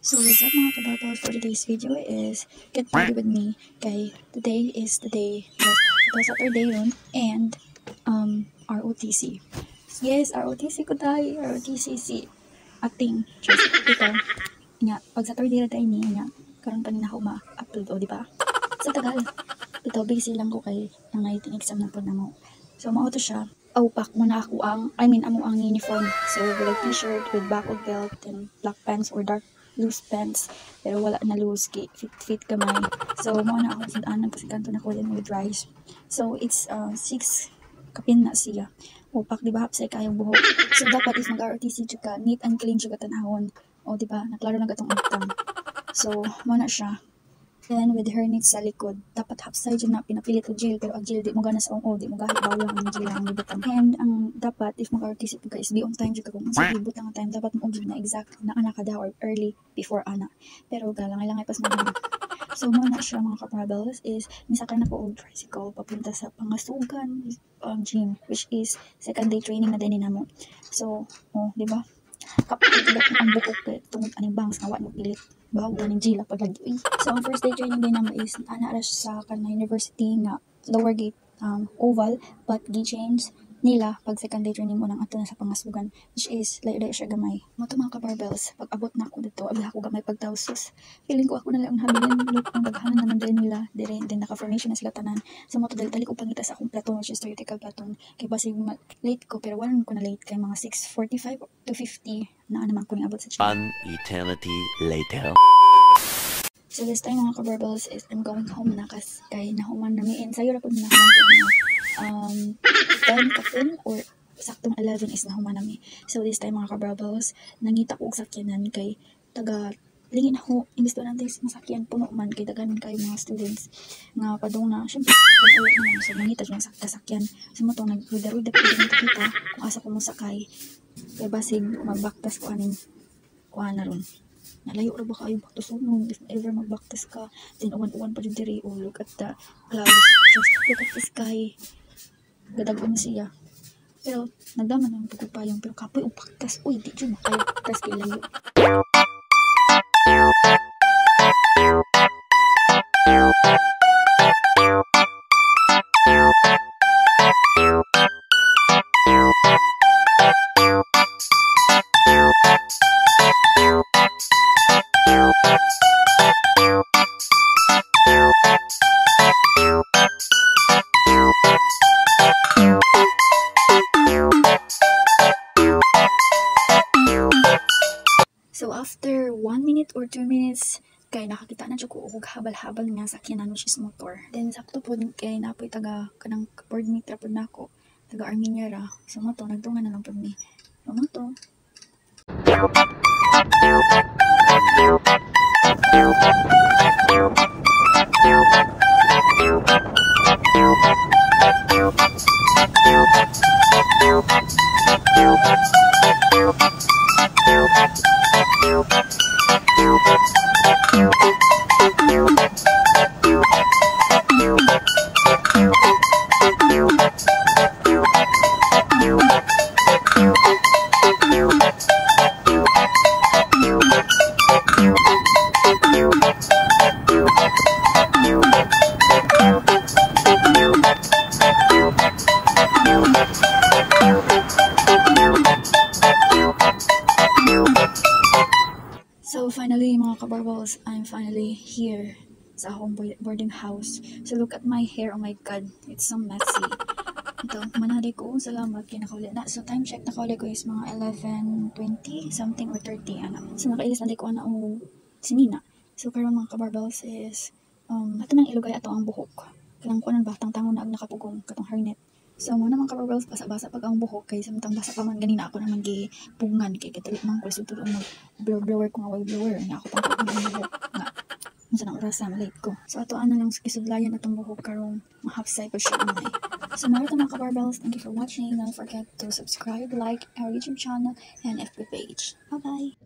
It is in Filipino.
So what's up mga kabarbels, for today's video is get ready with me kay today is the day, yes, Saturday ron, and ROTC. Yes, ROTC ko tayo, ROTC si acting, just ikaw nga, pag Saturday na tayo niya, karon pa nina ako ma-upload, o diba? Sa tagal, ito busy lang ko kay nangayiting exam na po na mo. So mao to siya, pack muna ako amo ang uniform. So like t-shirt with buckle belt and black pants or dark loose pants, pero wala na loose, fit gamay. So mao na ako sa anang kasi kanto na ko din with rice. So it's 6 kapin na siya. Pack di ba hapsay kayong buhok. So dapat is mag-ROTC jud ka, neat and clean jud ka tanahon. O di ba, naklaro na gatong utang. So mao na siya. Then with her needs sa likod, dapat hapsay dyan na pinapilit o gel, pero ang gel di mo gana sa ong di mo gahit bawang ang gel ang libutang. And ang dapat, if mag-artist po guys, be on time dyan ka kung sa libut ang time, dapat mo na exact na anak kada or early before ana. Pero galangay pas mo na. So muna siya mga kaprabels is, misakay na ko og tricycle papunta sa Pangasugan gym, which is second day training na din namo. So, di ba? Kapag ang bukok tungod aning bangs nga wa mo pilit bahog daning gila pag lagi. So ang first day training din naman is ana sa kanang university nga lower gate oval, but gi-change nila pag second day training mo nang ato na sa Pangasugan, which is layo siya gamay. Mo to mga kabarbels, pag abot na ako dito abi ako gamay pagtawsos, feeling ko ako na lang habilin look ang daghanan naman din nila dire din naka-formation na sila tanan. So mo to dali ko pangita sa akong platon, which is theoretical platon, kay basig late ko pero wala ko na late kay mga 6:45 to 50 na naman ko ni abot sa gym. An eternity later. So this time mga kabarbels is I'm going home na kay nahuman na mi, and sayo ra pud na mga 10 kapin or saktong 11 is nahuman na mi. So this time mga kabarbels, nangita ko og sakyanan kay taga lingin ako, imbis to natin masakyan puno man kay daghan kayo mga students nga padung na syempre pag-uwi na, so nangita siya sa kasakyan. So mo to nagruda-ruda ko dito kita kung asa ko mo sakay kay basig magbaktas ko aning kuha na ron. Nalayo ra ba kayo back to sunod? If ever magbaktas ka, then uwan pa dyan diri, look at the clouds, just look at the sky. Gadagon na siya. Pero nagdaman ang pagkupayong, pero kapoy o baktas, uy di dyan makayo baktas kay layo. So after 1 minute or 2 minutes, kay nakakita na ko og habal-habal nga sakyanan, which is motor. Then sakto po kay napoy taga kanang board meter po nako, taga Armenia ra. So mo to nagtungan na lang po mi. So mo to. So finally mga kabarbels, I'm finally here sa home boarding house. So look at my hair, oh my god, it's so messy. Ito, manali ko, salamat kay nakauli na. So time check, nakauli ko is mga 11:20 something or 30 ana. So nakailis na ko ana o sinina. So karon mga kabarbels is ato nang ilugay ato ang buhok. Kanang kunan ba tangtangon na ag nakapugong katong hairnet. So mo naman kabarbels, basa-basa pag ang buhok kay samtang basa pa man ganina ako naman gipungan kay katulit man ko suto mag blower ko nga way blower nga ako pang buhok nga unsa na oras na late ko. So ato ana lang kisudlayan atong buhok karon ma-half cycle siya anay. So mga kabarbels, thank you for watching. Don't forget to subscribe, like our YouTube channel and FB page. Bye bye.